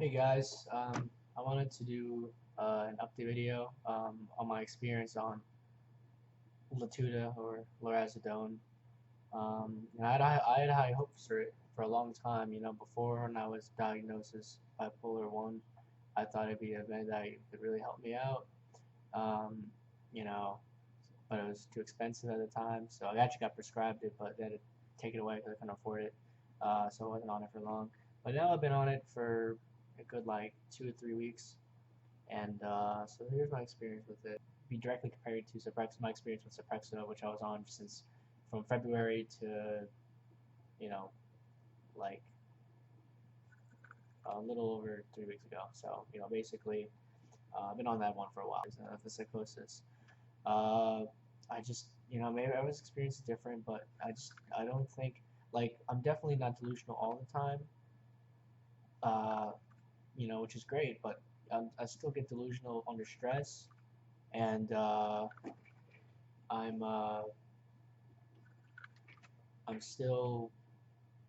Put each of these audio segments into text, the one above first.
Hey guys, I wanted to do an update video on my experience on Latuda or lorazepam. And I had high hopes for it for a long time. Before when I was diagnosed as bipolar one, I thought it'd be a med that could really help me out. Um, you know, but it was too expensive at the time, so I actually got prescribed it, but they had to take it away because I couldn't afford it. So I wasn't on it for long. But now I've been on it for a good like 2 or 3 weeks. And so here's my experience with it. Be directly compared to my experience with Suprexa, which I was on since from February to, you know, like a little over 3 weeks ago. So, basically, I've been on that one for a while. The psychosis. Uh, I just, maybe everyone's experience is different, but I don't think, I'm definitely not delusional all the time, uh, which is great, but I still get delusional under stress, and I'm uh, I'm still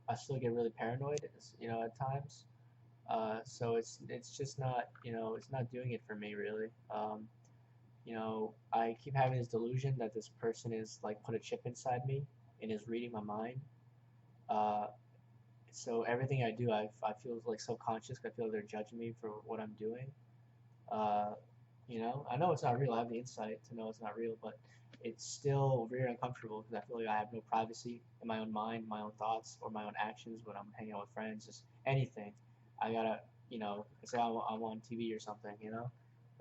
I still get really paranoid, at times. So it's just not it's not doing it for me really. I keep having this delusion that this person is like put a chip inside me and is reading my mind. Uh, so everything I do, I feel like subconscious. I feel like they're judging me for what I'm doing. Uh, I know it's not real. I have the insight to know it's not real, but it's still very uncomfortable because I feel like I have no privacy in my own mind, my own thoughts, or my own actions when I'm hanging out with friends. Just anything, I gotta, say I'm on TV or something,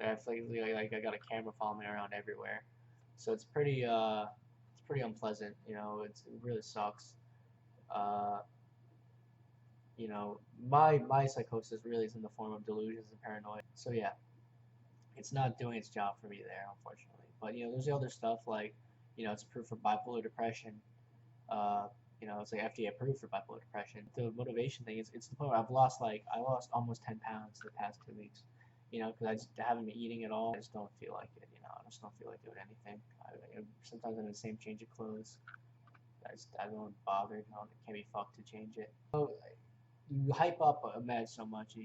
Like I feel like I got a camera following me around everywhere, so it's pretty unpleasant. It really sucks. Uh, my psychosis really is in the form of delusions and paranoia. So yeah, it's not doing its job for me there, unfortunately. But there's the other stuff like, it's approved for bipolar depression. Uh, it's like FDA approved for bipolar depression. The motivation thing is, it's the point where I lost almost 10 pounds the past 2 weeks. Because I haven't been eating at all. I just don't feel like it. I just don't feel like doing anything. Sometimes I'm in the same change of clothes. I don't bother. It can't be fucked to change it. So you hype up a med so much,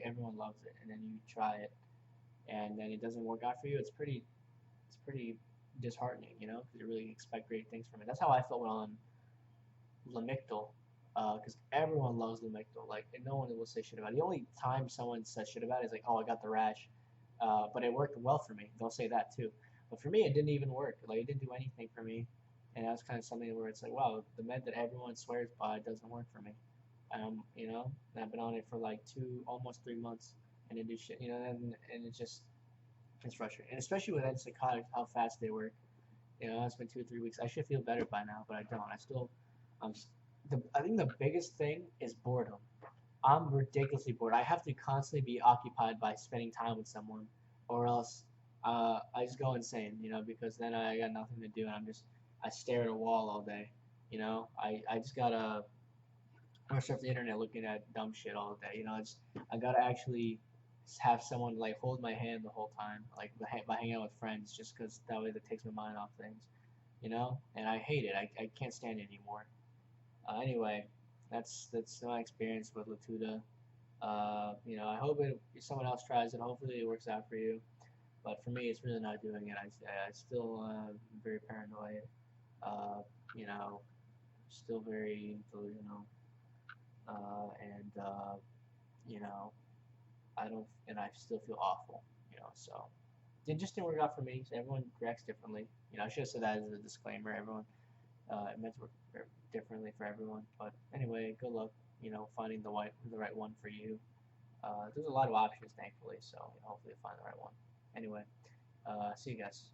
everyone loves it, and then you try it, and then it doesn't work out for you. It's pretty disheartening, because you really expect great things from it. That's how I felt on Lamictal, because everyone loves Lamictal. Like, and no one will say shit about it. The only time someone says shit about it is like, oh, I got the rash, but it worked well for me. They'll say that too. But for me, it didn't even work. Like, it didn't do anything for me, and that's kind of something where it's like, wow, the med that everyone swears by doesn't work for me. And I've been on it for like almost 3 months, and it do shit, and it's frustrating, and especially with antipsychotics, how fast they work. It's been 2 or 3 weeks. I should feel better by now, but I don't. I'm. I think the biggest thing is boredom. I'm ridiculously bored. I have to constantly be occupied by spending time with someone, or else I just go insane. Because then I got nothing to do, and I stare at a wall all day. I just gotta or surf the internet looking at dumb shit all day. I gotta actually have someone like hold my hand the whole time, like by hanging out with friends, just because that way that takes my mind off things. And I hate it. I can't stand it anymore. Anyway, that's my experience with Latuda. I hope if someone else tries it, hopefully it works out for you. But for me, it's really not doing it. I still very paranoid. Uh, you know, still very delusional. And you know, I don't, and I still feel awful. So it just didn't work out for me. So everyone reacts differently. I should have said that as a disclaimer. Everyone, it meant to work differently for everyone. But anyway, good luck. Finding the right one for you. There's a lot of options, thankfully. So hopefully you'll find the right one. Anyway, see you guys.